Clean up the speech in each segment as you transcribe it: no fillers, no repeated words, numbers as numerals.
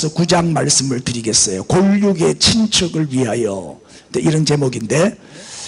로마서 9장 말씀을 드리겠어요. 골육의 친척을 위하여. 이런 제목인데,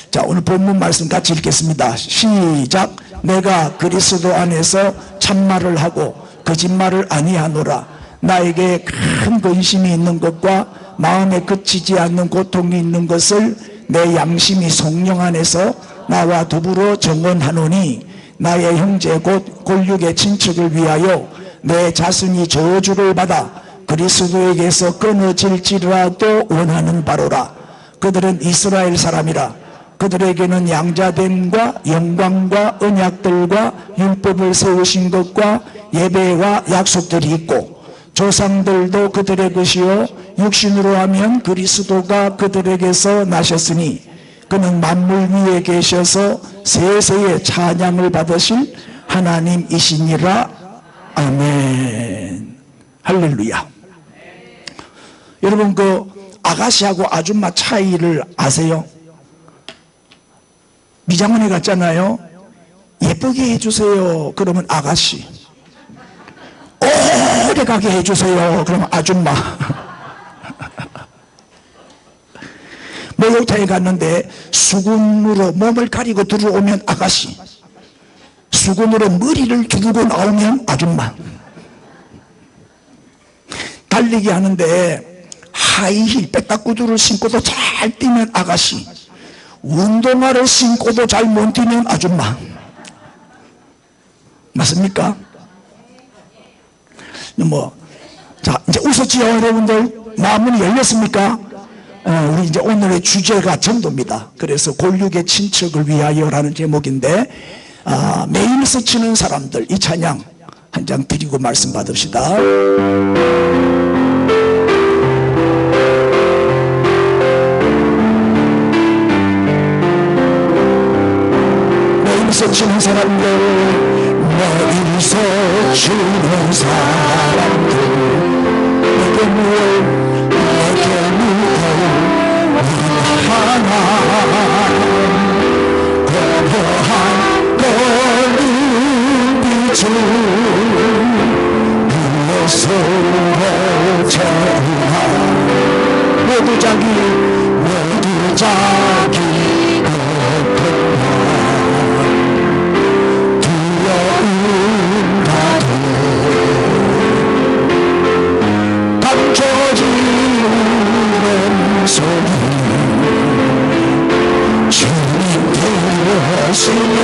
자, 오늘 본문 말씀 같이 읽겠습니다. 시작. 내가 그리스도 안에서 참말을 하고 거짓말을 아니하노라. 나에게 큰 근심이 있는 것과 마음에 그치지 않는 고통이 있는 것을 내 양심이 성령 안에서 나와 더불어 정언하노니, 나의 형제 곧 골육의 친척을 위하여 내 자손이 저주를 받아 그리스도에게서 끊어질지라도 원하는 바로라. 그들은 이스라엘 사람이라. 그들에게는 양자됨과 영광과 언약들과 율법을 세우신 것과 예배와 약속들이 있고, 조상들도 그들의 것이요 육신으로 하면 그리스도가 그들에게서 나셨으니 그는 만물 위에 계셔서 세세의 찬양을 받으실 하나님이시니라. 아멘. 할렐루야. 여러분, 그 아가씨하고 아줌마 차이를 아세요? 미장원에 갔잖아요. 예쁘게 해주세요. 그러면 아가씨. 오래 가게 해주세요. 그러면 아줌마. 목욕탕에 갔는데 수건으로 몸을 가리고 들어오면 아가씨, 수건으로 머리를 두르고 나오면 아줌마. 달리기 하는데 하이힐 백닥구두를 신고도 잘 뛰면 아가씨, 운동화를 신고도 잘 못 뛰면 아줌마. 맞습니까? 자, 이제 웃었지요, 여러분들? 마음문이 열렸습니까? 우리 이제 오늘의 주제가 전도입니다. 그래서 골육의 친척을 위하여라는 제목인데, 매일 스치는 사람들, 이 찬양 한 장 드리고 말씀 받읍시다. 매일 스치는 사람들, 매일 스치는 사람들, 내게 무엇 거부한 거룩이 불러서로 전하, 모두 자기 것들만 두려움 가도 감춰지는 소리 주님 되시네.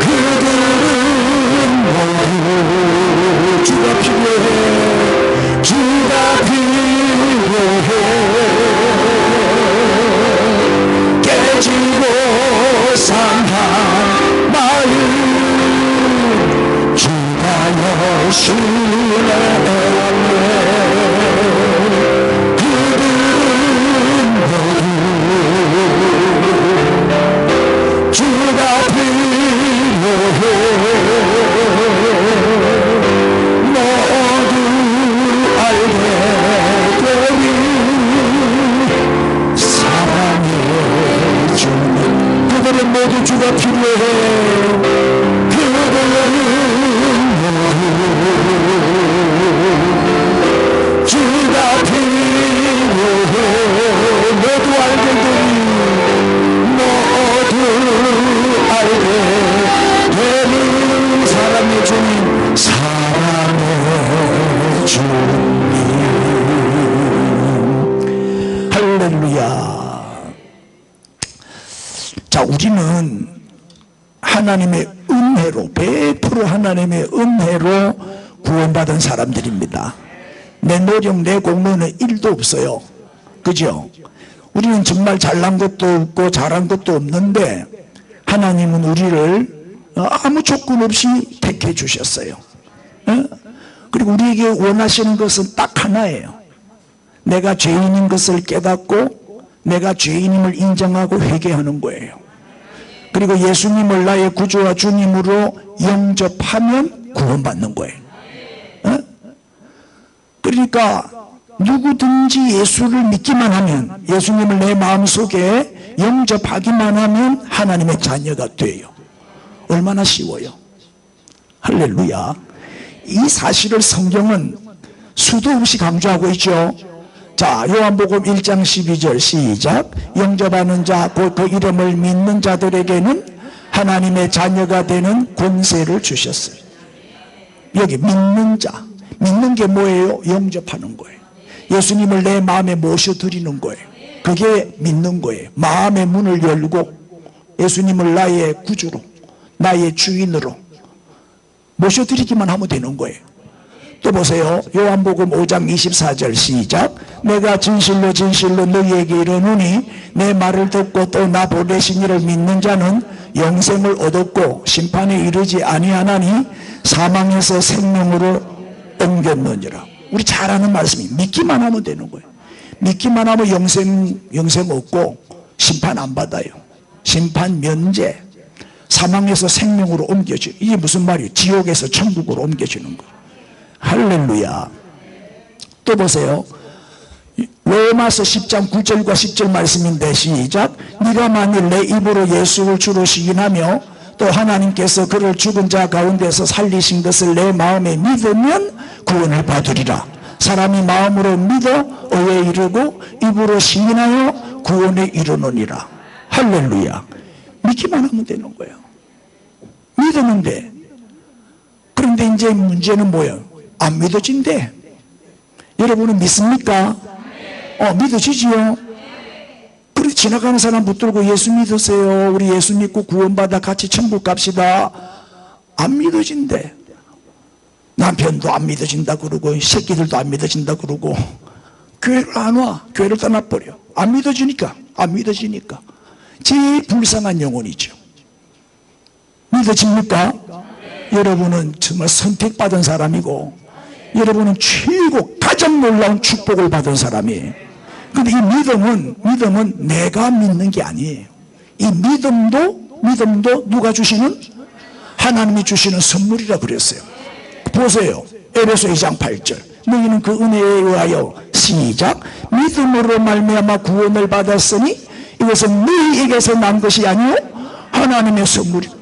그들은 모두 주가 필요해. 주가 필요해. 깨지고 상한 마음 주가 여시네. 주가 필요해. 모두 알게 되리. 사랑해 주는 그들은 모두 주가 필요해. 그들은 모두 주가 필요해. 모두 알게 되리. 알게 되는 사랑의 주님, 사랑의 주님. 할렐루야. 자, 우리는 하나님의 은혜로, 100% 하나님의 은혜로 구원받은 사람들입니다. 내 노력, 내 공로는 1도 없어요. 그죠? 우리는 정말 잘난 것도 없고 잘한 것도 없는데 하나님은 우리를 아무 조건 없이 택해 주셨어요. 그리고 우리에게 원하시는 것은 딱 하나예요. 내가 죄인인 것을 깨닫고 내가 죄인임을 인정하고 회개하는 거예요. 그리고 예수님을 나의 구주와 주님으로 영접하면 구원받는 거예요. 그러니까 누구든지 예수를 믿기만 하면, 예수님을 내 마음속에 영접하기만 하면 하나님의 자녀가 돼요. 얼마나 쉬워요. 할렐루야. 이 사실을 성경은 수도 없이 강조하고 있죠. 자, 요한복음 1장 12절 시작. 영접하는 자 곧 그 이름을 믿는 자들에게는 하나님의 자녀가 되는 권세를 주셨어요. 여기 믿는 자, 믿는 게 뭐예요? 영접하는 거예요. 예수님을 내 마음에 모셔드리는 거예요. 그게 믿는 거예요. 마음의 문을 열고 예수님을 나의 구주로, 나의 주인으로 모셔드리기만 하면 되는 거예요. 또 보세요. 요한복음 5장 24절 시작. 내가 진실로 진실로 너희에게 이르노니 내 말을 듣고 또 나 보내신 이를 믿는 자는 영생을 얻었고 심판에 이르지 아니하나니 사망에서 생명으로 옮겼느니라. 우리 잘 아는 말씀이 믿기만 하면 되는 거예요. 믿기만 하면 영생 얻고 심판 안 받아요. 심판 면제, 사망에서 생명으로 옮겨져. 이게 무슨 말이에요? 지옥에서 천국으로 옮겨지는 거예요. 할렐루야. 또 보세요. 로마서 10장 9절과 10절 말씀인데 시작. 네가 만일 내 입으로 예수를 주로 시인하며 또 하나님께서 그를 죽은 자 가운데서 살리신 것을 내 마음에 믿으면 구원을 받으리라. 사람이 마음으로 믿어 의에 이르고 입으로 시인하여 구원에 이르느니라. 할렐루야. 믿기만 하면 되는 거예요. 믿었는데, 그런데 이제 문제는 뭐예요? 안 믿어진대. 여러분은 믿습니까? 믿어지지요? 그래 지나가는 사람 붙들고 예수 믿으세요. 우리 예수 믿고 구원받아 같이 천국 갑시다. 안 믿어진대. 남편도 안 믿어진다 그러고 새끼들도 안 믿어진다 그러고 교회를 안 와. 교회를 떠나버려. 안 믿어지니까. 제일 불쌍한 영혼이죠. 믿어집니까? 여러분은 정말 선택받은 사람이고 여러분은 최고 가장 놀라운 축복을 받은 사람이에요. 근데 이 믿음은 내가 믿는 게 아니에요. 이 믿음도 누가 주시는? 하나님이 주시는 선물이라 그랬어요. 보세요. 에베소 2장 8절. 너희는 그 은혜에 의하여 시작. 믿음으로 말미암아 구원을 받았으니 이것은 너희에게서 난 것이 아니요 하나님의 선물이다.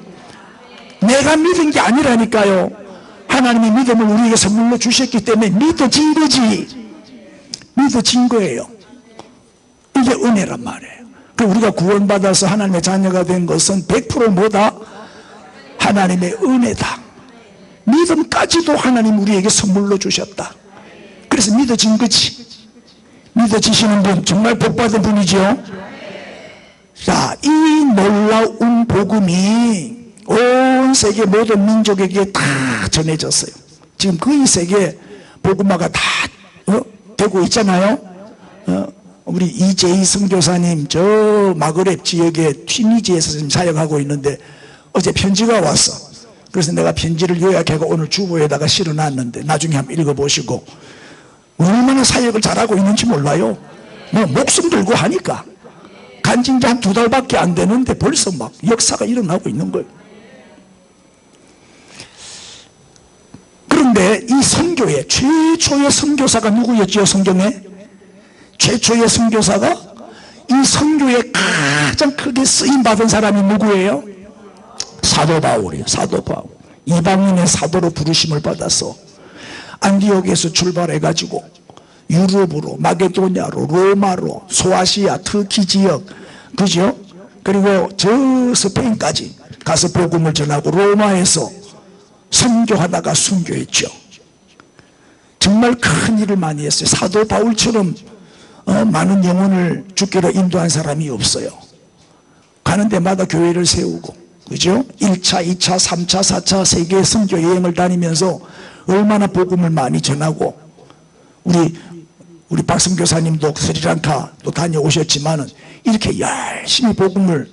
내가 믿은 게 아니라니까요. 하나님이 믿음을 우리에게 선물로 주셨기 때문에 믿어진 거지. 믿어진 거예요. 이게 은혜란 말이에요. 우리가 구원받아서 하나님의 자녀가 된 것은 100% 뭐다? 하나님의 은혜다. 믿음까지도 하나님 우리에게 선물로 주셨다. 그래서 믿어진 거지. 믿어지시는 분 정말 복받은 분이죠. 자, 이 놀라운 복음이 온 세계 모든 민족에게 다 전해졌어요. 지금 거의 세계 복음화가 다 되고 있잖아요. 우리 이재희 선교사님 저 마그렙 지역의 튀니지에서 지금 사역하고 있는데 어제 편지가 왔어. 그래서 내가 편지를 요약해서 오늘 주보에다가 실어놨는데 나중에 한번 읽어보시고 얼마나 사역을 잘하고 있는지 몰라요. 뭐 목숨 들고 하니까 간증지 한 2달밖에 안 되는데 벌써 막 역사가 일어나고 있는 거예요. 그런데 이 선교의 최초의 선교사가 누구였죠? 성경에 최초의 선교사가 이 선교에 가장 크게 쓰임받은 사람이 누구예요? 사도 바울이에요. 사도 바울. 이방인의 사도로 부르심을 받아서 안디옥에서 출발해가지고 유럽으로, 마게도냐로, 로마로, 소아시아, 터키 지역, 그죠? 그리고 저 스페인까지 가서 복음을 전하고 로마에서 선교하다가 순교했죠. 정말 큰 일을 많이 했어요. 사도 바울처럼 많은 영혼을 주께로 인도한 사람이 없어요. 가는 데마다 교회를 세우고, 그죠? 1차, 2차, 3차, 4차 세계 선교 여행을 다니면서 얼마나 복음을 많이 전하고, 우리 박성 교사님도 스리랑카 또 다녀오셨지만은 이렇게 열심히 복음을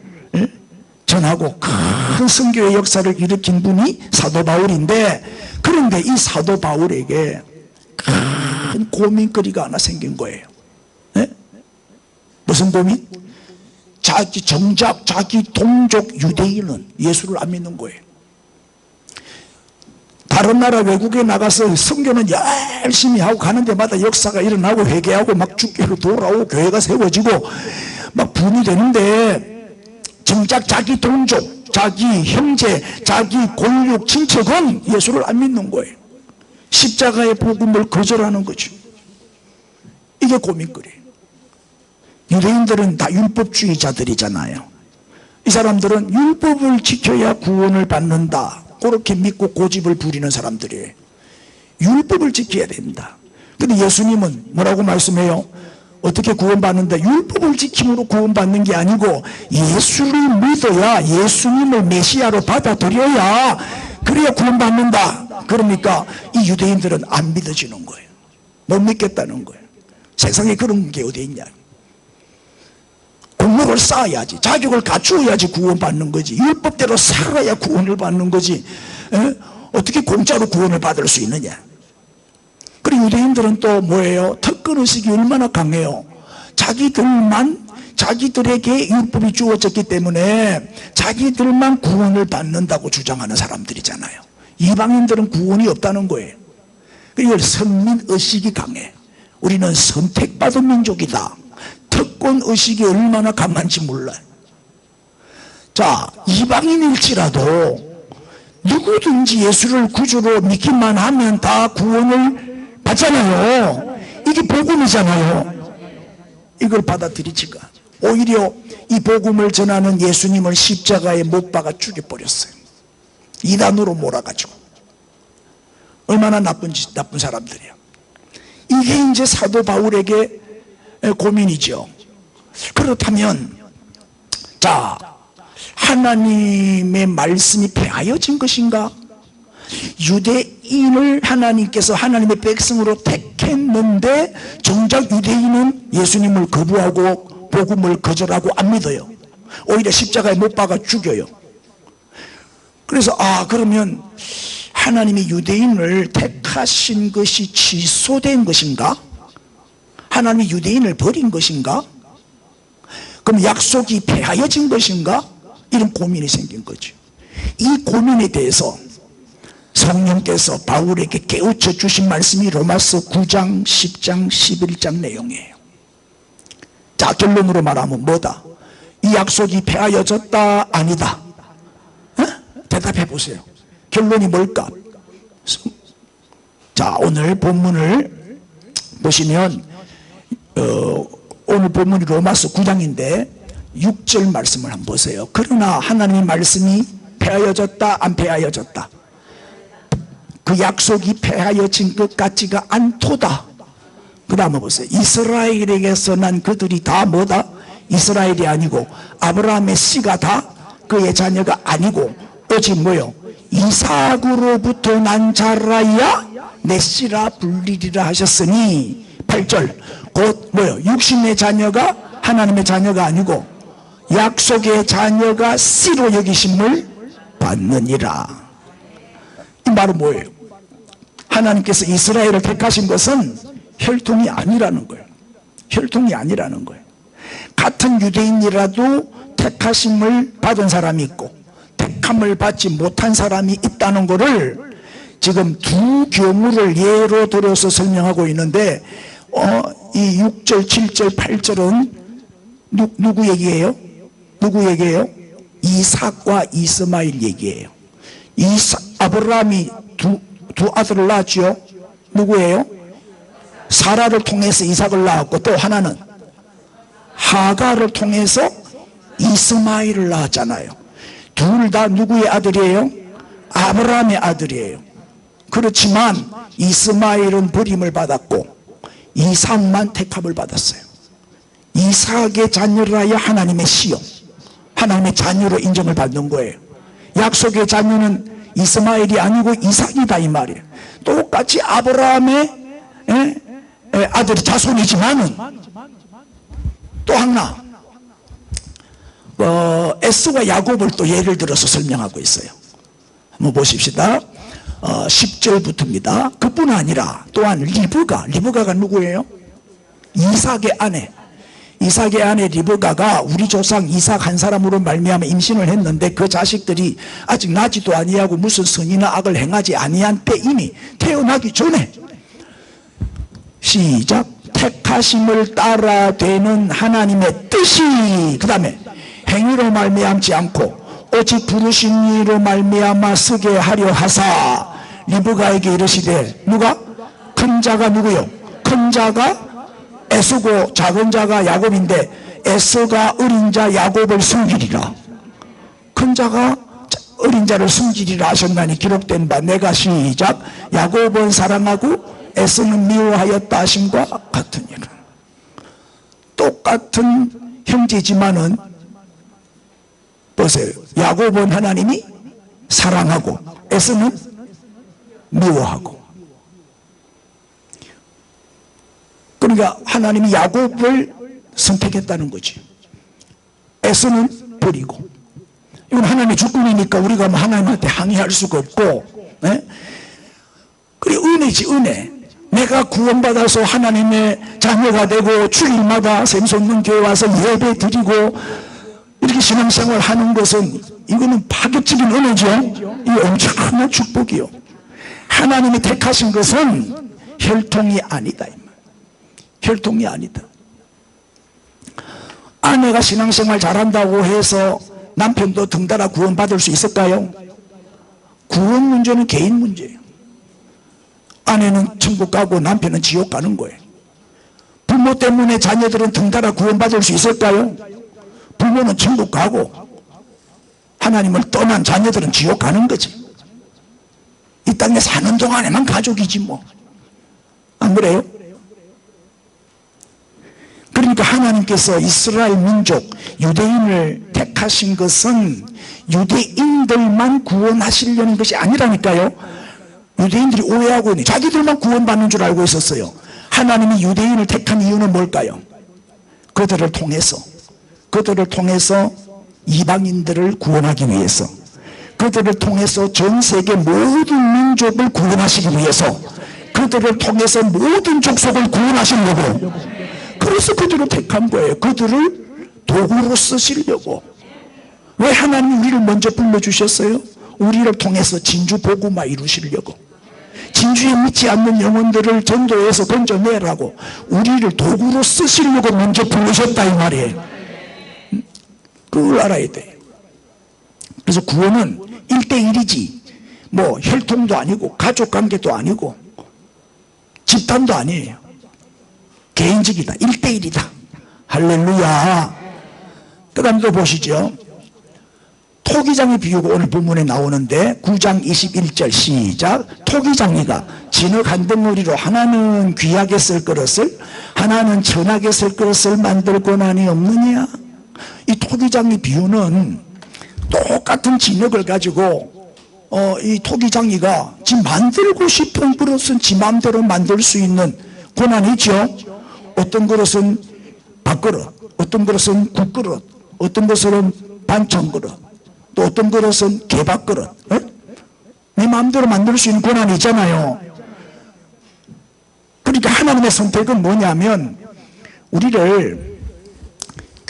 전하고 큰 선교의 역사를 일으킨 분이 사도 바울인데, 그런데 이 사도 바울에게 큰 고민거리가 하나 생긴 거예요. 네? 무슨 고민? 자기 동족 유대인은 예수를 안 믿는 거예요. 다른 나라 외국에 나가서 선교는 열심히 하고 가는 데마다 역사가 일어나고 회개하고 막 주께로 돌아오고 교회가 세워지고 막 붐이 되는데, 정작 자기 동족, 자기 형제, 자기 골육 친척은 예수를 안 믿는 거예요. 십자가의 복음을 거절하는 거죠. 이게 고민거리예요. 유대인들은 다 율법주의자들이잖아요. 이 사람들은 율법을 지켜야 구원을 받는다, 그렇게 믿고 고집을 부리는 사람들이에요. 율법을 지켜야 된다. 근데 예수님은 뭐라고 말씀해요? 어떻게 구원받는다? 율법을 지킴으로 구원받는 게 아니고 예수를 믿어야, 예수님을 메시아로 받아들여야, 그래야 구원받는다. 그러니까 이 유대인들은 안 믿어지는 거예요. 못 믿겠다는 거예요. 세상에 그런 게 어디 있냐. 공로를 쌓아야지, 자격을 갖추어야지 구원받는 거지. 율법대로 살아야 구원을 받는 거지. 어떻게 공짜로 구원을 받을 수 있느냐. 그리고 유대인들은 또 뭐예요? 특권의식이 얼마나 강해요. 자기들에게 율법이 주어졌기 때문에 자기들만 구원을 받는다고 주장하는 사람들이잖아요. 이방인들은 구원이 없다는 거예요. 그리고 선민의식이 강해. 우리는 선택받은 민족이다. 특권의식이 얼마나 강한지 몰라요. 자, 이방인일지라도 누구든지 예수를 구주로 믿기만 하면 다 구원을 받잖아요. 이게 복음이잖아요. 이걸 받아들이지가, 오히려 이 복음을 전하는 예수님을 십자가에 못 박아 죽여버렸어요. 이단으로 몰아가지고. 얼마나 나쁜 사람들이야. 이게 이제 사도 바울에게 고민이죠. 그렇다면, 자, 하나님의 말씀이 폐하여진 것인가? 유대인을 하나님께서 하나님의 백성으로 택했는데 정작 유대인은 예수님을 거부하고 복음을 거절하고 안 믿어요. 오히려 십자가에 못 박아 죽여요. 그래서 그러면 하나님이 유대인을 택하신 것이 취소된 것인가? 하나님이 유대인을 버린 것인가? 그럼 약속이 폐하여진 것인가? 이런 고민이 생긴 거죠. 이 고민에 대해서 성령께서 바울에게 깨우쳐 주신 말씀이 로마서 9장, 10장, 11장 내용이에요. 자, 결론으로 말하면 뭐다? 이 약속이 폐하여졌다, 아니다? 대답해 보세요. 결론이 뭘까? 자, 오늘 본문을 보시면 오늘 본문이 로마서 9장인데 6절 말씀을 한번 보세요. 그러나 하나님의 말씀이 폐하여졌다, 안 폐하여졌다? 그 약속이 폐하여진 것 같지가 않도다. 그 다음에 보세요. 이스라엘에게서 난 그들이 다 뭐다? 이스라엘이 아니고 아브라함의 씨가 다 그의 자녀가 아니고 오직 뭐요? 이삭으로부터 난 자라야 내 씨라 불리리라 하셨으니 8절 곧 뭐요? 육신의 자녀가 하나님의 자녀가 아니고 약속의 자녀가 씨로 여기심을 받느니라. 이 말은 뭐예요? 하나님께서 이스라엘을 택하신 것은 혈통이 아니라는 거예요. 혈통이 아니라는 거예요. 같은 유대인이라도 택하심을 받은 사람이 있고 택함을 받지 못한 사람이 있다는 것을 지금 두 경우를 예로 들어서 설명하고 있는데 이 6절, 7절, 8절은 누구 얘기예요? 누구 얘기예요? 이삭과 이스마엘 얘기예요. 아브라함이 두 아들을 낳았죠. 누구예요? 사라를 통해서 이삭을 낳았고 또 하나는 하가를 통해서 이스마엘을 낳았잖아요. 둘 다 누구의 아들이에요? 아브라함의 아들이에요. 그렇지만 이스마엘은 버림을 받았고 이삭만 택함을 받았어요. 이삭의 자녀라야 하나님의 씨요, 하나님의 자녀로 인정을 받는 거예요. 약속의 자녀는 이스마엘이 아니고 이삭이다 이 말이에요. 똑같이 아브라함의 아들이 자손이지만은 또 하나 에스와 야곱을 또 예를 들어서 설명하고 있어요. 한번 보십시다. 10절부터입니다. 그뿐 아니라 또한 리브가가 누구예요? 이삭의 아내. 이삭의 아내 리브가가 우리 조상 이삭 한 사람으로 말미암아 임신을 했는데 그 자식들이 아직 나지도 아니하고 무슨 선이나 악을 행하지 아니한 때 이미 태어나기 전에 시작 택하심을 따라 되는 하나님의 뜻이 그 다음에 행위로 말미암지 않고 오직 부르신 이로 말미암아 쓰게 하려 하사 리브가에게 이르시되, 누가? 큰 자가 누구요? 큰 자가 에서고 작은 자가 야곱인데 에서가 어린 자 야곱을 숨기리라. 큰 자가 어린 자를 숨기리라 하셨나니 기록된 바 내가 시작 야곱은 사랑하고 에서는 미워하였다 하심과 같으니라. 똑같은 형제지만은 보세요. 야곱은 하나님이 사랑하고 에서는 미워하고. 그러니까 하나님이 야곱을 선택했다는 거지. 에서는 버리고. 이건 하나님의 주권이니까 우리가 뭐 하나님한테 항의할 수가 없고, 네? 그래, 은혜지, 은혜. 내가 구원받아서 하나님의 자녀가 되고 주일마다 샘솟는 교회 와서 예배 드리고 이렇게 신앙생활 하는 것은 이거는 파격적인 은혜죠. 이 엄청난 축복이요. 하나님이 택하신 것은 혈통이 아니다. 혈통이 아니다. 아내가 신앙생활 잘한다고 해서 남편도 덩달아 구원받을 수 있을까요? 구원 문제는 개인 문제예요. 아내는 천국 가고 남편은 지옥 가는 거예요. 부모 때문에 자녀들은 덩달아 구원받을 수 있을까요? 부모는 천국 가고 하나님을 떠난 자녀들은 지옥 가는 거지. 이 땅에 사는 동안에만 가족이지 뭐. 안 그래요? 그러니까 하나님께서 이스라엘 민족 유대인을 택하신 것은 유대인들만 구원하시려는 것이 아니라니까요. 유대인들이 오해하고 있네. 자기들만 구원받는 줄 알고 있었어요. 하나님이 유대인을 택한 이유는 뭘까요? 그들을 통해서 이방인들을 구원하기 위해서, 그들을 통해서 전 세계 모든 민족을 구원하시기 위해서, 그들을 통해서 모든 족속을 구원하시려고. 그래서 그들을 택한 거예요. 그들을 도구로 쓰시려고. 왜 하나님이 우리를 먼저 불러주셨어요? 우리를 통해서 진주 복음화 이루시려고. 진주에 믿지 않는 영혼들을 전도해서 건져내라고 우리를 도구로 쓰시려고 먼저 부르셨다 이 말이에요. 그걸 알아야 돼. 그래서 구원은 1대1이지 뭐 혈통도 아니고 가족관계도 아니고 집단도 아니에요. 개인적이다. 1대1이다. 할렐루야. 그 다음 또 보시죠. 토기장의 비유가 오늘 본문에 나오는데 9장 21절 시작. 토기장이가 진흙 한 덩어리로 하나는 귀하게 쓸 그릇을 하나는 천하게 쓸 그릇을 만들 권한이 없느냐. 이 토기장의 비유는 똑같은 진흙을 가지고 이 토기장이가 지 만들고 싶은 그릇은 지 마음대로 만들 수 있는 권한이 있죠. 어떤 그릇은 밥그릇, 어떤 그릇은 국그릇, 어떤 것은 반찬 그릇, 또 어떤 그릇은 개밥그릇. 내 마음대로 만들 수 있는 권한이 있잖아요. 그러니까 하나님의 선택은 뭐냐면 우리를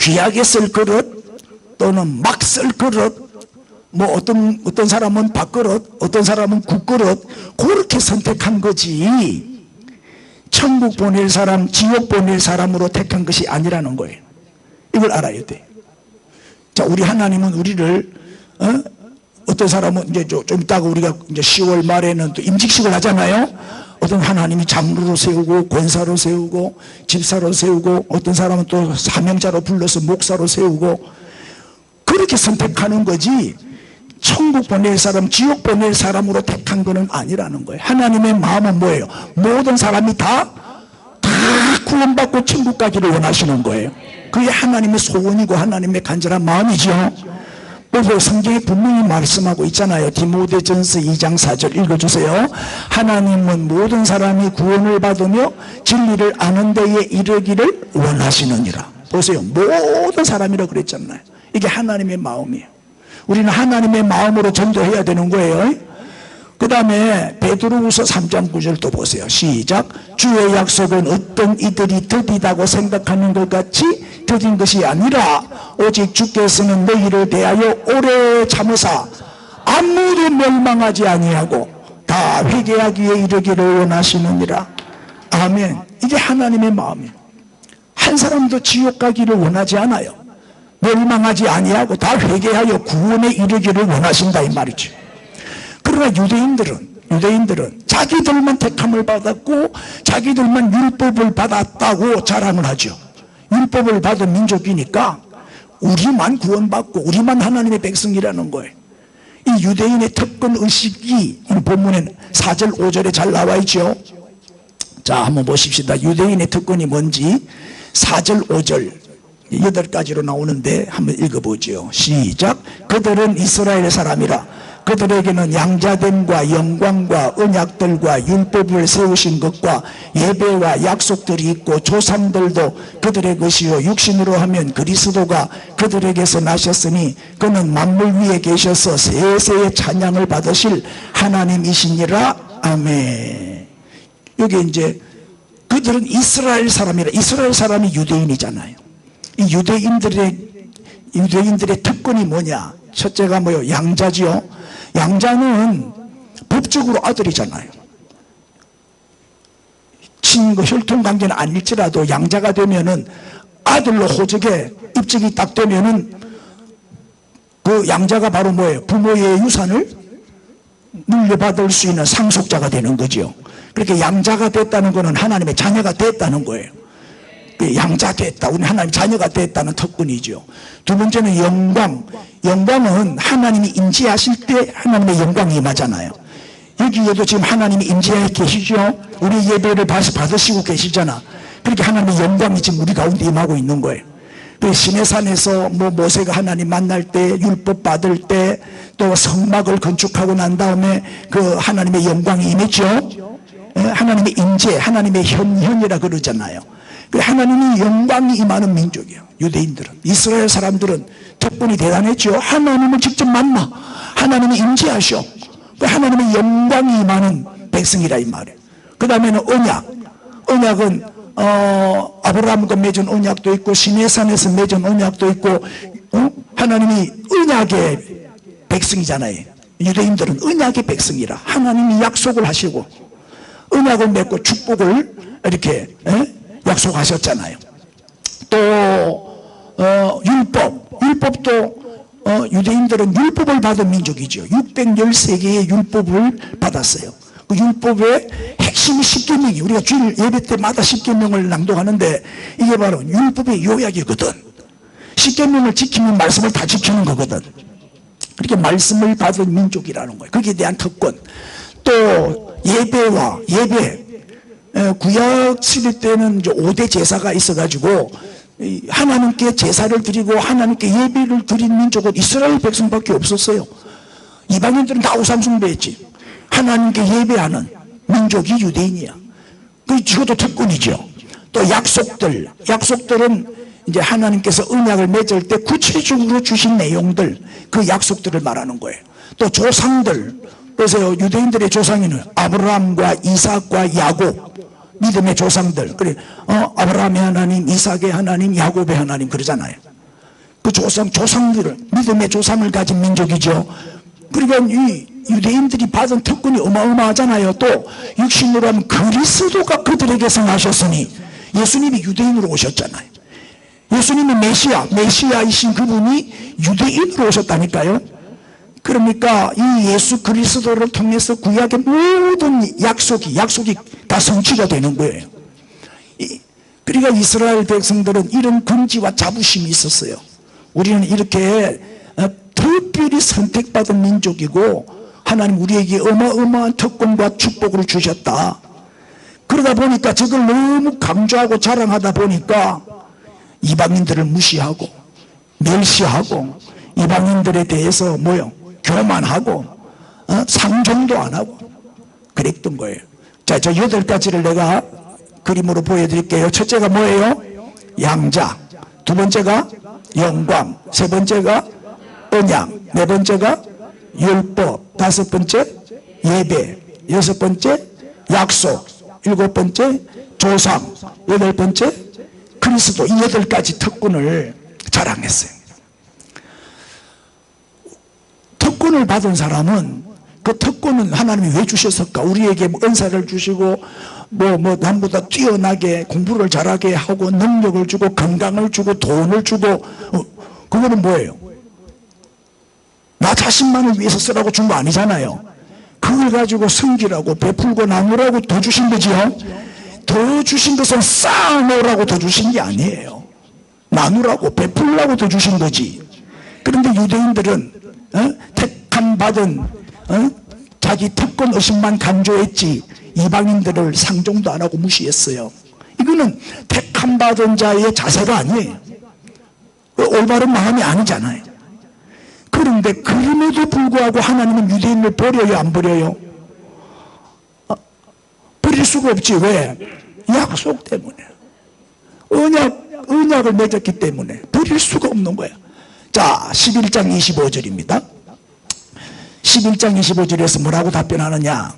귀하게 쓸 그릇 또는 막 쓸 그릇, 뭐 어떤 사람은 밥그릇, 어떤 사람은 국그릇, 그렇게 선택한 거지 천국 보낼 사람, 지옥 보낼 사람으로 택한 것이 아니라는 거예요. 이걸 알아야 돼. 자, 우리 하나님은 우리를 어떤 사람은 이제 좀 이따가 우리가 이제 10월 말에는 또 임직식을 하잖아요. 어떤 하나님이 장로로 세우고 권사로 세우고 집사로 세우고 어떤 사람은 또 사명자로 불러서 목사로 세우고 그렇게 선택하는 거지 천국 보낼 사람, 지옥 보낼 사람으로 택한 거는 아니라는 거예요. 하나님의 마음은 뭐예요? 모든 사람이 다 구원받고 천국 가기를 원하시는 거예요. 그게 하나님의 소원이고 하나님의 간절한 마음이죠. 그래서 성경에 분명히 말씀하고 있잖아요. 디모데전서 2장 4절 읽어주세요. 하나님은 모든 사람이 구원을 받으며 진리를 아는 데에 이르기를 원하시느니라. 보세요. 모든 사람이라고 그랬잖아요. 이게 하나님의 마음이에요. 우리는 하나님의 마음으로 전도해야 되는 거예요. 그 다음에 베드로후서 3장 9절 또 보세요. 시작. 주의 약속은 어떤 이들이 더디다고 생각하는 것 같이 더딘 것이 아니라 오직 주께서는 너희를 대하여 오래 참으사 아무도 멸망하지 아니하고 다 회개하기에 이르기를 원하시느니라. 아멘. 이게 하나님의 마음이에요. 한 사람도 지옥 가기를 원하지 않아요. 멸망하지 아니하고 다 회개하여 구원에 이르기를 원하신다 이 말이죠. 그러나 유대인들은 유대인들은 자기들만 택함을 받았고 자기들만 율법을 받았다고 자랑을 하죠. 율법을 받은 민족이니까 우리만 구원받고 우리만 하나님의 백성이라는 거예요. 이 유대인의 특권 의식이 본문에 4절 5절에 잘 나와 있죠. 자, 한번 보십시다. 유대인의 특권이 뭔지 4절 5절 8가지로 나오는데 한번 읽어보죠. 시작. 그들은 이스라엘 사람이라. 그들에게는 양자됨과 영광과 언약들과 율법을 세우신 것과 예배와 약속들이 있고 조상들도 그들의 것이요 육신으로 하면 그리스도가 그들에게서 나셨으니 그는 만물 위에 계셔서 세세의 찬양을 받으실 하나님이시니라. 아멘. 여기 이제 그들은 이스라엘 사람이라. 이스라엘 사람이 유대인이잖아요. 이 유대인들의 특권이 뭐냐? 첫째가 뭐요? 양자지요. 양자는 법적으로 아들이잖아요. 친거 혈통관계는 아닐지라도 양자가 되면은 아들로 호적에 입증이 딱 되면은 그 양자가 바로 뭐예요? 부모의 유산을 물려받을 수 있는 상속자가 되는 거죠. 그렇게 양자가 됐다는 것은 하나님의 자녀가 됐다는 거예요. 양자 됐다. 우리 하나님 자녀가 됐다는 특권이죠. 두 번째는 영광. 영광은 하나님이 임재하실 때 하나님의 영광이 임하잖아요. 여기에도 지금 하나님이 임재해 계시죠. 우리 예배를 받으시고 계시잖아. 그렇게 하나님의 영광이 지금 우리 가운데 임하고 있는 거예요. 그 시내산에서 모세가 하나님 만날 때, 율법 받을 때, 또 성막을 건축하고 난 다음에 그 하나님의 영광이 임했죠. 하나님의 임재, 하나님의 현현이라 그러잖아요. 하나님이 영광이 임하는 민족이에요. 유대인들은. 이스라엘 사람들은 특권이 대단했죠. 하나님을 직접 만나 하나님이 임재하셔. 하나님의 영광이 임하는 백성이라 이 말이에요. 그 다음에는 언약. 언약은 아브라함과 맺은 언약도 있고 시내산에서 맺은 언약도 있고 하나님이 언약의 백성이잖아요. 유대인들은 언약의 백성이라 하나님이 약속을 하시고 언약을 맺고 축복을 이렇게 약속하셨잖아요. 또 율법도 유대인들은 율법을 받은 민족이죠. 613개의 율법을 받았어요. 그 율법의 핵심이 10계명이 우리가 주일 예배 때마다 10계명을 낭독하는데 이게 바로 율법의 요약이거든. 10계명을 지키면 말씀을 다 지키는 거거든. 그렇게 말씀을 받은 민족이라는 거예요. 거기에 대한 특권. 또 예배 구약 시대 때는 이제 5대 제사가 있어가지고 하나님께 제사를 드리고 하나님께 예배를 드린 민족은 이스라엘 백성밖에 없었어요. 이방인들은 다 우상 숭배했지. 하나님께 예배하는 민족이 유대인이야. 그것도 특권이죠. 또 약속들은 이제 하나님께서 언약을 맺을 때 구체적으로 주신 내용들, 그 약속들을 말하는 거예요. 또 조상들, 그래서 유대인들의 조상에는 아브라함과 이삭과 야곱, 믿음의 조상들. 그래, 아브라함의 하나님, 이삭의 하나님, 야곱의 하나님 그러잖아요. 그 조상들을, 믿음의 조상을 가진 민족이죠. 그러니까 이 유대인들이 받은 특권이 어마어마하잖아요. 또 육신으로 하면 그리스도가 그들에게서 나셨으니 예수님이 유대인으로 오셨잖아요. 예수님이 메시아이신 그분이 유대인으로 오셨다니까요. 그러니까 이 예수 그리스도를 통해서 구약의 모든 약속이 다 성취가 되는 거예요. 그러니까 이스라엘 백성들은 이런 긍지와 자부심이 있었어요. 우리는 이렇게 특별히 선택받은 민족이고 하나님 우리에게 어마어마한 특권과 축복을 주셨다. 그러다 보니까 저걸 너무 강조하고 자랑하다 보니까 이방인들을 무시하고 멸시하고 이방인들에 대해서 교만하고 상종도 안 하고 그랬던 거예요. 자, 저 8가지를 내가 그림으로 보여드릴게요. 첫째가 뭐예요? 양자. 두 번째가 영광. 세 번째가 언약. 네 번째가 율법. 다섯 번째 예배. 여섯 번째 약속. 일곱 번째 조상. 여덟 번째 그리스도. 이 8가지 특권을 자랑했어요. 특권을 받은 사람은 그 특권은 하나님이 왜 주셨을까? 우리에게 은사를 주시고 남보다 뛰어나게 공부를 잘하게 하고 능력을 주고 건강을 주고 돈을 주고 그거는 뭐예요? 나 자신만을 위해서 쓰라고 준 거 아니잖아요. 그걸 가지고 섬기라고 베풀고 나누라고 더 주신 거지요. 더 주신 것은 쌓아놓으라고 더 주신 게 아니에요. 나누라고 베풀라고 더 주신 거지. 그런데 유대인들은 택함 받은 자기 특권 의식만 강조했지 이방인들을 상종도 안 하고 무시했어요. 이거는 택함 받은 자의 자세가 아니에요. 올바른 마음이 아니잖아요. 그런데 그럼에도 불구하고 하나님은 유대인을 버려요, 안 버려요? 버릴 수가 없지. 왜? 약속 때문에. 언약을 맺었기 때문에 버릴 수가 없는 거야. 자, 11장 25절입니다. 11장 25절에서 뭐라고 답변하느냐?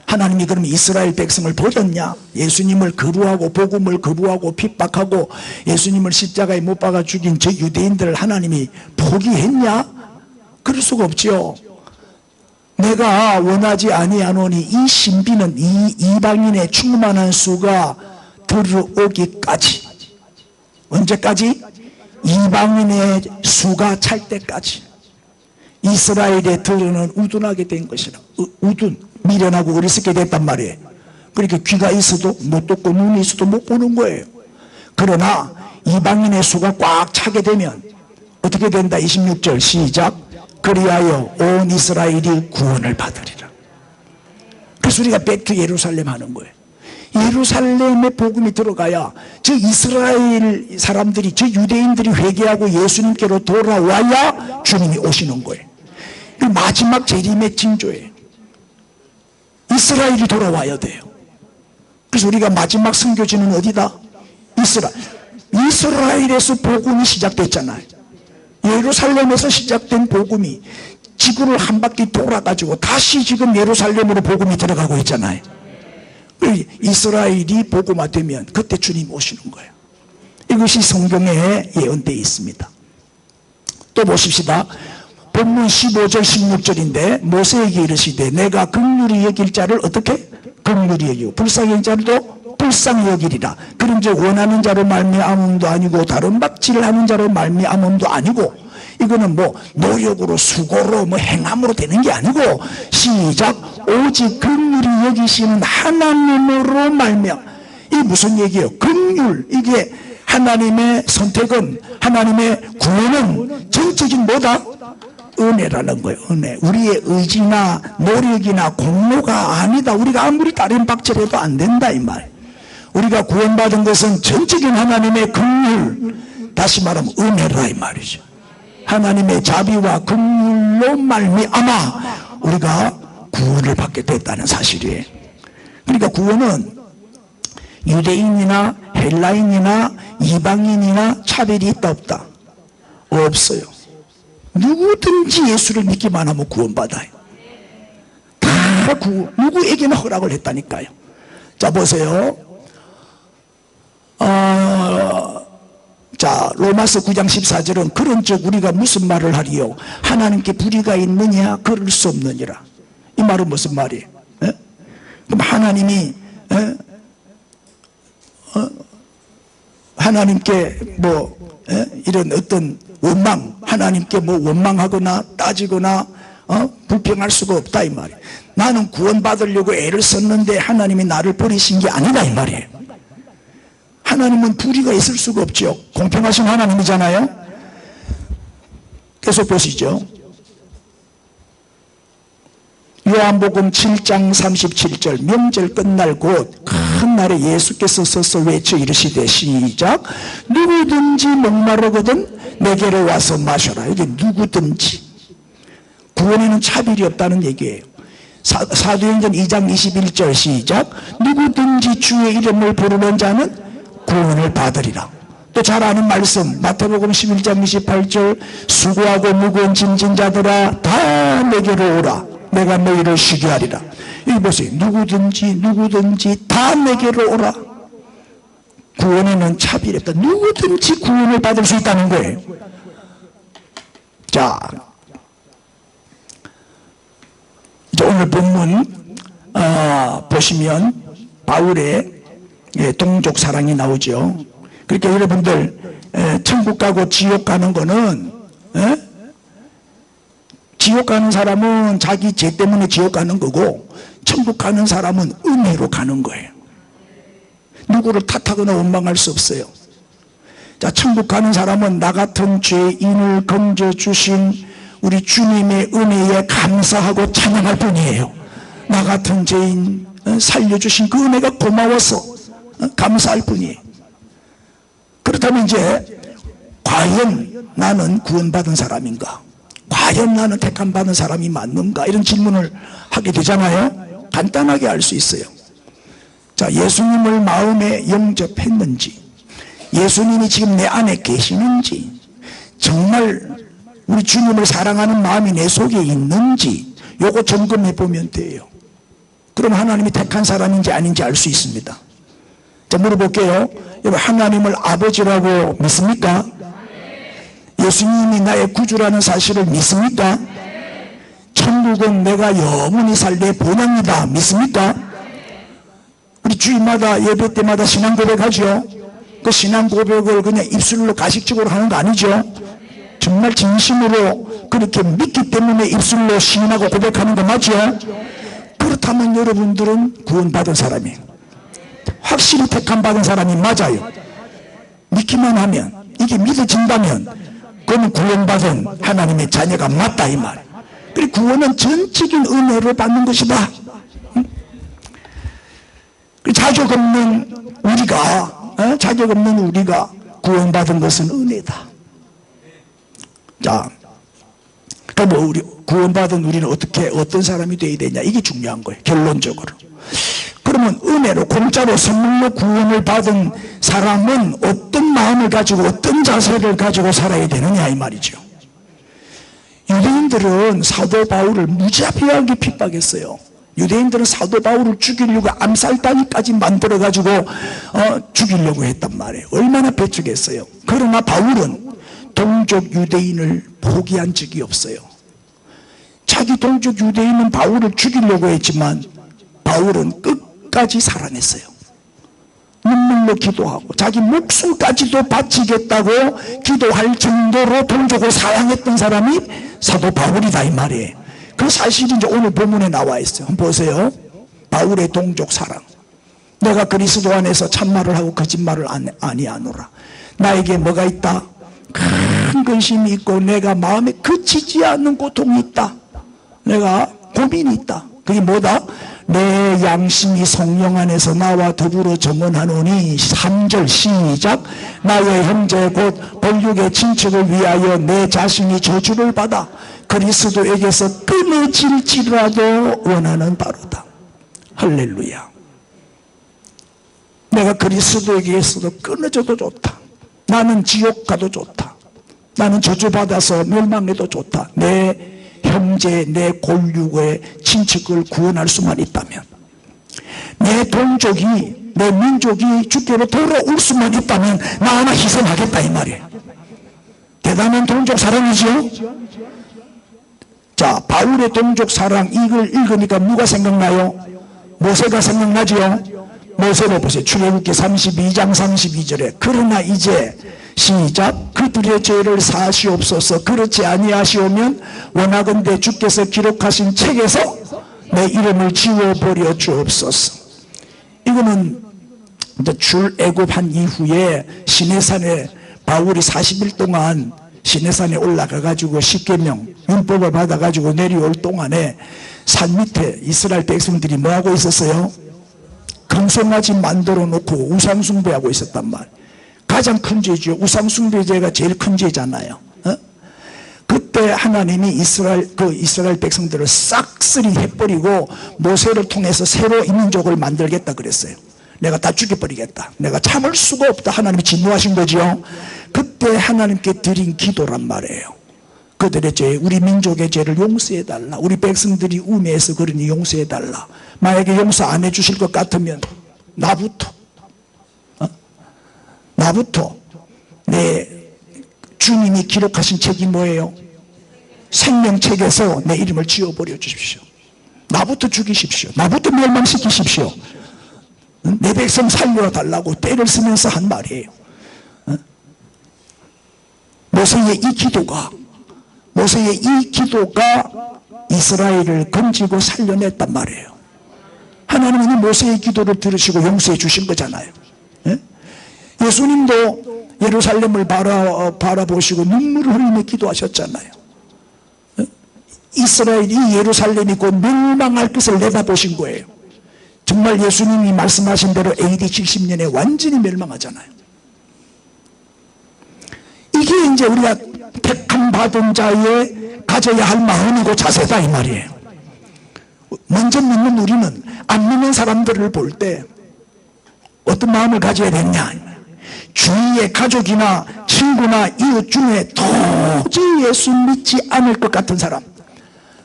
하나님이 그럼 이스라엘 백성을 버렸냐? 예수님을 거부하고 복음을 거부하고 핍박하고 예수님을 십자가에 못 박아 죽인 저 유대인들을 하나님이 포기했냐? 그럴 수가 없지요. 내가 원하지 아니하노니 이 신비는 이 이방인의 충만한 수가 들어오기까지. 언제까지? 이방인의 수가 찰 때까지. 이스라엘의 들은 우둔하게 된 것이라. 우둔, 미련하고 어리석게 됐단 말이에요. 그러니까 귀가 있어도 못 듣고 눈이 있어도 못 보는 거예요. 그러나 이방인의 수가 꽉 차게 되면 어떻게 된다? 26절 시작. 그리하여 온 이스라엘이 구원을 받으리라. 그래서 우리가 백투 예루살렘 하는 거예요. 예루살렘에 복음이 들어가야 저 이스라엘 사람들이, 저 유대인들이 회개하고 예수님께로 돌아와야 주님이 오시는 거예요. 마지막 재림의 징조예요. 이스라엘이 돌아와야 돼요. 그래서 우리가 마지막 선교지는 어디다? 이스라엘. 이스라엘에서 복음이 시작됐잖아요. 예루살렘에서 시작된 복음이 지구를 한 바퀴 돌아가지고 다시 지금 예루살렘으로 복음이 들어가고 있잖아요. 이스라엘이 복음화되면 그때 주님 오시는 거예요. 이것이 성경에 예언되어 있습니다. 또 보십시다. 본문 15절 16절인데 모세에게 이르시되 내가 긍휼히 여길 자를 어떻게? 긍휼히 여기고 불쌍히 여길 자도 불쌍히 여기리라. 그런즉 원하는 자로 말미암음도 아니고 다른 박질을 하는 자로 말미암음도 아니고, 이거는 뭐 노력으로 수고로 뭐 행함으로 되는 게 아니고 시작. 오직 긍휼히 여기시는 하나님으로 말미암. 이게 무슨 얘기예요? 긍휼, 이게 하나님의 선택은, 하나님의 구원은 정적인 뭐다? 은혜라는 거예요. 은혜. 우리의 의지나 노력이나 공로가 아니다. 우리가 아무리 다른 박질해도 안 된다 이 말. 우리가 구원받은 것은 전적인 하나님의 긍휼, 다시 말하면 은혜라 이 말이죠. 하나님의 자비와 긍휼로 말미암아 우리가 구원을 받게 됐다는 사실이에요. 그러니까 구원은 유대인이나 헬라인이나 이방인이나 차별이 있다 없다? 없어요. 누구든지 예수를 믿기만 하면 구원받아요. 다 누구에게나 허락을 했다니까요. 자 보세요. 자 로마서 9장 14절은 그런즉 우리가 무슨 말을 하리요? 하나님께 불의가 있느냐? 그럴 수 없느니라. 이 말은 무슨 말이에요? 그럼 하나님이 하나님께 뭐 이런 어떤 원망, 하나님께 뭐 원망하거나 따지거나 불평할 수가 없다 이 말이에요. 나는 구원받으려고 애를 썼는데 하나님이 나를 버리신 게 아니다 이 말이에요. 하나님은 불의가 있을 수가 없죠. 공평하신 하나님이잖아요. 계속 보시죠. 요한복음 7장 37절 명절 끝날 곧 큰 날에 예수께서 서서 외쳐 이르시되 시작. 누구든지 목마르거든 내게로 와서 마셔라. 이게 누구든지. 구원에는 차별이 없다는 얘기예요. 사도행전 2장 21절 시작. 누구든지 주의 이름을 부르는 자는 구원을 받으리라. 또 잘 아는 말씀 마태복음 11장 28절 수고하고 무거운 짐진 자들아 다 내게로 오라. 내가 너희를 쉬게 하리라. 여기 보세요. 누구든지 다 내게로 오라. 구원에는 차별이 없다. 누구든지 구원을 받을 수 있다는 거예요. 자, 이제 오늘 본문 보시면 바울의 동족 사랑이 나오죠. 그러니까 여러분들 천국 가고 지옥 가는 거는 지옥 지옥 가는 사람은 자기 죄 때문에 지옥 가는 거고, 천국 가는 사람은 은혜로 가는 거예요. 누구를 탓하거나 원망할 수 없어요. 자, 천국 가는 사람은 나 같은 죄인을 건져주신 우리 주님의 은혜에 감사하고 찬양할 뿐이에요. 나 같은 죄인 살려주신 그 은혜가 고마워서 감사할 뿐이에요. 그렇다면 이제 과연 나는 구원받은 사람인가? 과연 나는 택함받은 사람이 맞는가? 이런 질문을 하게 되잖아요. 간단하게 알 수 있어요. 자, 예수님을 마음에 영접했는지, 예수님이 지금 내 안에 계시는지, 정말 우리 주님을 사랑하는 마음이 내 속에 있는지 요거 점검해 보면 돼요. 그럼 하나님이 택한 사람인지 아닌지 알 수 있습니다. 자, 물어볼게요. 여러분, 하나님을 아버지라고 믿습니까? 예수님이 나의 구주라는 사실을 믿습니까? 천국은 내가 영원히 살 내 본향이다 믿습니까? 우리 주일마다 예배 때마다 신앙 고백하죠. 그 신앙 고백을 그냥 입술로 가식적으로 하는 거 아니죠. 정말 진심으로 그렇게 믿기 때문에 입술로 시인하고 고백하는 거 맞죠? 그렇다면 여러분들은 구원받은 사람이에요. 확실히 택함받은 사람이 맞아요. 믿기만 하면, 이게 믿어진다면 그건 구원받은 하나님의 자녀가 맞다 이 말이에요. 그리고 구원은 전적인 은혜로 받는 것이다. 자격 없는 우리가 구원받은 것은 은혜다. 자, 그럼 우리 구원받은 우리는 어떤 사람이 되어야 되냐, 이게 중요한 거예요. 결론적으로. 그러면 은혜로 공짜로 선물로 구원을 받은 사람은 어떤 마음을 가지고 어떤 자세를 가지고 살아야 되느냐 이 말이죠. 유대인들은 사도 바울을 무자비하게 핍박했어요. 유대인들은 사도 바울을 죽이려고 암살단위까지 만들어가지고 죽이려고 했단 말이에요. 얼마나 배척했어요. 그러나 바울은 동족 유대인을 포기한 적이 없어요. 자기 동족 유대인은 바울을 죽이려고 했지만 바울은 끝까지 사랑했어요. 눈물로 기도하고 자기 목숨까지도 바치겠다고 기도할 정도로 동족을 사랑했던 사람이 사도 바울이다 이 말이에요. 그 사실이 이제 오늘 본문에 나와 있어요. 한번 보세요. 바울의 동족 사랑. 내가 그리스도 안에서 참말을 하고 거짓말을 아니하노라. 나에게 뭐가 있다? 큰 근심이 있고 내가 마음에 그치지 않는 고통이 있다. 내가 고민이 있다. 그게 뭐다? 내 양심이 성령 안에서 나와 더불어 정언하노니 3절 시작. 나의 형제 곧 본육의 친척을 위하여 내 자신이 저주를 받아 그리스도에게서 끊어질지라도 원하는 바로다. 할렐루야. 내가 그리스도에게서도 끊어져도 좋다. 나는 지옥 가도 좋다. 나는 저주받아서 멸망해도 좋다. 내 형제, 내 골육의 친척을 구원할 수만 있다면, 내 동족이, 내 민족이 주께로 돌아올 수만 있다면 나 하나 희생하겠다 이 말이에요. 대단한 동족 사랑이죠. 자, 바울의 동족 사랑, 이걸 읽으니까 누가 생각나요? 모세가 생각나지요. 모세를 보세요. 출애굽기 32장 32절에 그러나 이제 시작. 그들의 죄를 사하시옵소서. 그렇지 아니하시오면 원하건대 주께서 기록하신 책에서 내 이름을 지워버려 주옵소서. 이거는 이제 출애굽한 이후에 시내산에 바울이 40일 동안 시내산에 올라가가지고 십계명 율법을 받아가지고 내려올 동안에 산 밑에 이스라엘 백성들이 뭐하고 있었어요? 금송아지 만들어 놓고 우상숭배하고 있었단 말이에요. 가장 큰 죄죠. 우상숭배죄가 제일 큰 죄잖아요. 그때 하나님이 이스라엘 백성들을 싹쓸이 해버리고 모세를 통해서 새로 이민족을 만들겠다 그랬어요. 내가 다 죽여버리겠다. 내가 참을 수가 없다. 하나님이 진노하신 거죠. 그때 하나님께 드린 기도란 말이에요. 그들의 죄, 우리 민족의 죄를 용서해달라. 우리 백성들이 우매해서 그러니 용서해달라. 만약에 용서 안 해주실 것 같으면 나부터 내 주님이 기록하신 책이 뭐예요? 생명책에서 내 이름을 지워버려 주십시오. 나부터 죽이십시오. 나부터 멸망시키십시오. 내 백성 살려달라고 때를 쓰면서 한 말이에요. 모세의 이 기도가 모세의 이 기도가 이스라엘을 건지고 살려냈단 말이에요. 하나님은 모세의 기도를 들으시고 용서해 주신 거잖아요. 예? 예수님도 예루살렘을 바라보시고 눈물을 흘리며 기도하셨잖아요. 예? 이스라엘이 예루살렘이 곧 멸망할 것을 내다보신 거예요. 정말 예수님이 말씀하신 대로 AD 70년에 완전히 멸망하잖아요. 이게 이제 우리가 택함 받은 자의 가져야 할 마음이고 자세다 이 말이에요. 먼저 믿는 우리는 안 믿는 사람들을 볼 때 어떤 마음을 가져야 되냐, 주위의 가족이나 친구나 이웃 중에 도저히 예수 믿지 않을 것 같은 사람,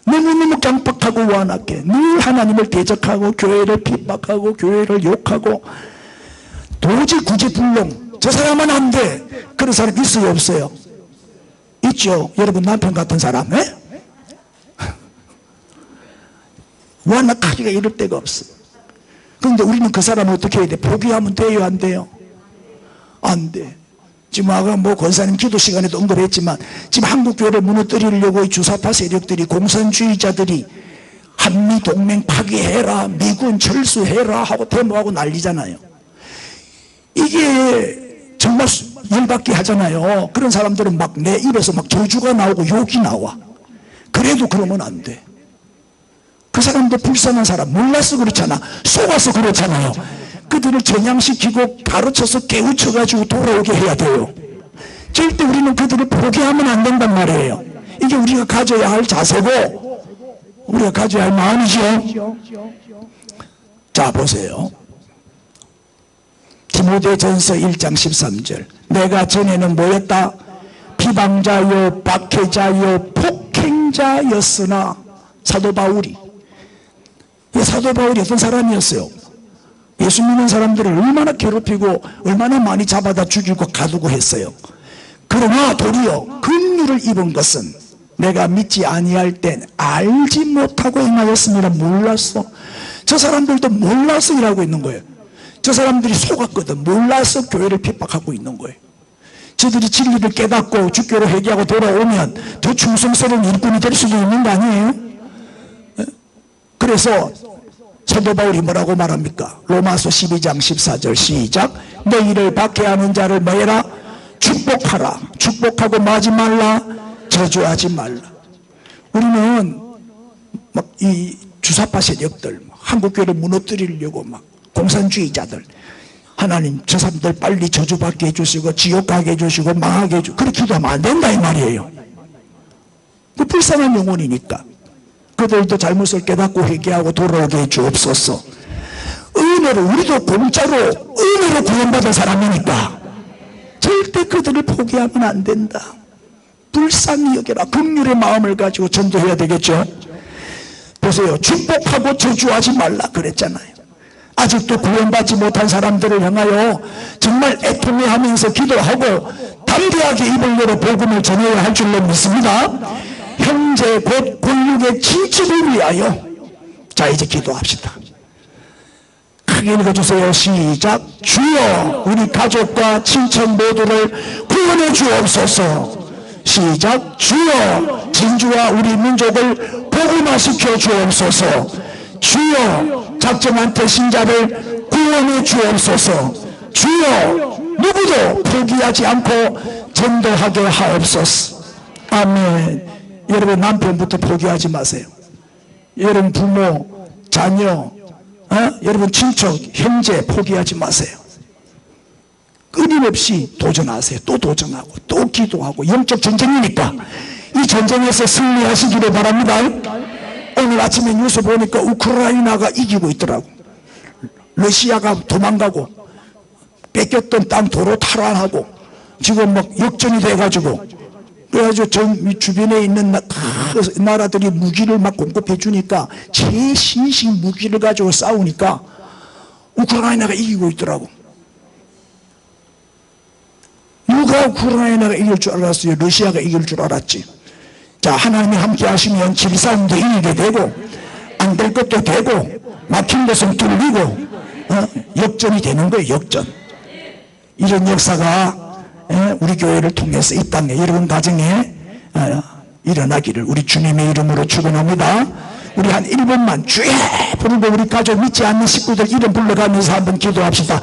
너무너무 깜빡하고 완악해 늘 하나님을 대적하고 교회를 핍박하고 교회를 욕하고 도저히 구제불능, 저 사람은 안 돼, 그런 사람 있어요 없어요? 있죠. 여러분 남편 같은 사람, 에? 완악하기가 이럴 데가 없어요. 그런데 우리는 그 사람을 어떻게 해야 돼? 포기하면 돼요 안 돼요? 안 돼. 지금 아까 권사님 기도 시간에도 언급했지만 지금 한국교회를 무너뜨리려고 이 주사파 세력들이, 공산주의자들이 한미동맹 파기해라, 미군 철수해라 하고 데모하고 난리잖아요. 이게 정말 열받게 하잖아요. 그런 사람들은 막 내 입에서 막 저주가 나오고 욕이 나와. 그래도 그러면 안 돼. 그 사람도 불쌍한 사람, 몰라서 그렇잖아, 속아서 그렇잖아요. 그들을 전향시키고 가르쳐서 깨우쳐가지고 돌아오게 해야 돼요. 절대 우리는 그들을 포기하면 안 된단 말이에요. 이게 우리가 가져야 할 자세고 우리가 가져야 할 마음이죠. 자 보세요. 디모데전서 1장 13절, 내가 전에는 뭐였다? 비방자요 박해자요 폭행자였으나, 사도 바울이 어떤 사람이었어요? 예수 믿는 사람들을 얼마나 괴롭히고 얼마나 많이 잡아다 죽이고 가두고 했어요. 그러나 도리어 긍휼을 입은 것은 내가 믿지 아니할 땐 알지 못하고 행하였습니다. 몰랐어. 저 사람들도 몰라서 일하고 있는 거예요. 저 사람들이 속았거든. 몰라서 교회를 핍박하고 있는 거예요. 저들이 진리를 깨닫고 주교로 회개하고 돌아오면 더 충성스러운 일꾼이 될 수도 있는 거 아니에요? 그래서 사도 바울이 뭐라고 말합니까? 로마서 12장 14절 시작. 너희를 박해하는 자를 뭐해라? 축복하라. 축복하고 마지 말라. 저주하지 말라. 우리는 막 이 주사파 세력들, 한국교회를 무너뜨리려고 막 공산주의자들, 하나님 저 사람들 빨리 저주받게 해주시고 지옥 가게 해주시고 망하게 해주시고, 그렇게 기도하면 안 된다 이 말이에요. 그 불쌍한 영혼이니까 그들도 잘못을 깨닫고 회개하고 돌아오게 해 주옵소서. 은혜로, 우리도 공짜로 은혜로 구원받은 사람이니까 절대 그들을 포기하면 안 된다. 불쌍히 여겨라. 긍휼의 마음을 가지고 전도해야 되겠죠. 보세요. 축복하고 저주하지 말라 그랬잖아요. 아직도 구원받지 못한 사람들을 향하여 정말 애통해하면서 기도하고 담대하게 입을 열어 복음을 전해야 할 줄로 믿습니다. 형제 곧 권력의 진치를 위하여. 자 이제 기도합시다. 크게 읽어주세요. 시작. 주여 우리 가족과 친척 모두를 구원해 주옵소서. 시작. 주여 진주와 우리 민족을 복음화시켜 주옵소서. 주여 작정한 신자를 구원해 주옵소서. 주여 누구도 포기하지 않고 전도하게 하옵소서. 아멘. 여러분 남편부터 포기하지 마세요. 여러분 부모, 자녀, 여러분 친척, 형제 포기하지 마세요. 끊임없이 도전하세요. 또 도전하고 또 기도하고. 영적 전쟁이니까 이 전쟁에서 승리하시기를 바랍니다. 오늘 아침에 뉴스 보니까 우크라이나가 이기고 있더라고. 러시아가 도망가고 뺏겼던 땅 도로 탈환하고 지금 막 역전이 돼가지고, 그래가지고 주변에 있는 나라들이 무기를 막 공급해 주니까 최신식 무기를 가지고 싸우니까 우크라이나가 이기고 있더라고. 누가 우크라이나가 이길 줄 알았어요? 러시아가 이길 줄 알았지. 자, 하나님이 함께 하시면 질싸움도 이기게 되고 안 될 것도 되고 막힌 것은 뚫리고 역전이 되는 거예요. 역전. 이런 역사가 우리 교회를 통해서 이 땅에, 여러분 가정에 일어나기를 우리 주님의 이름으로 축원합니다. 우리 한 1분만 주여 부르고 우리 가족 믿지 않는 식구들 이름 불러가면서 한번 기도합시다.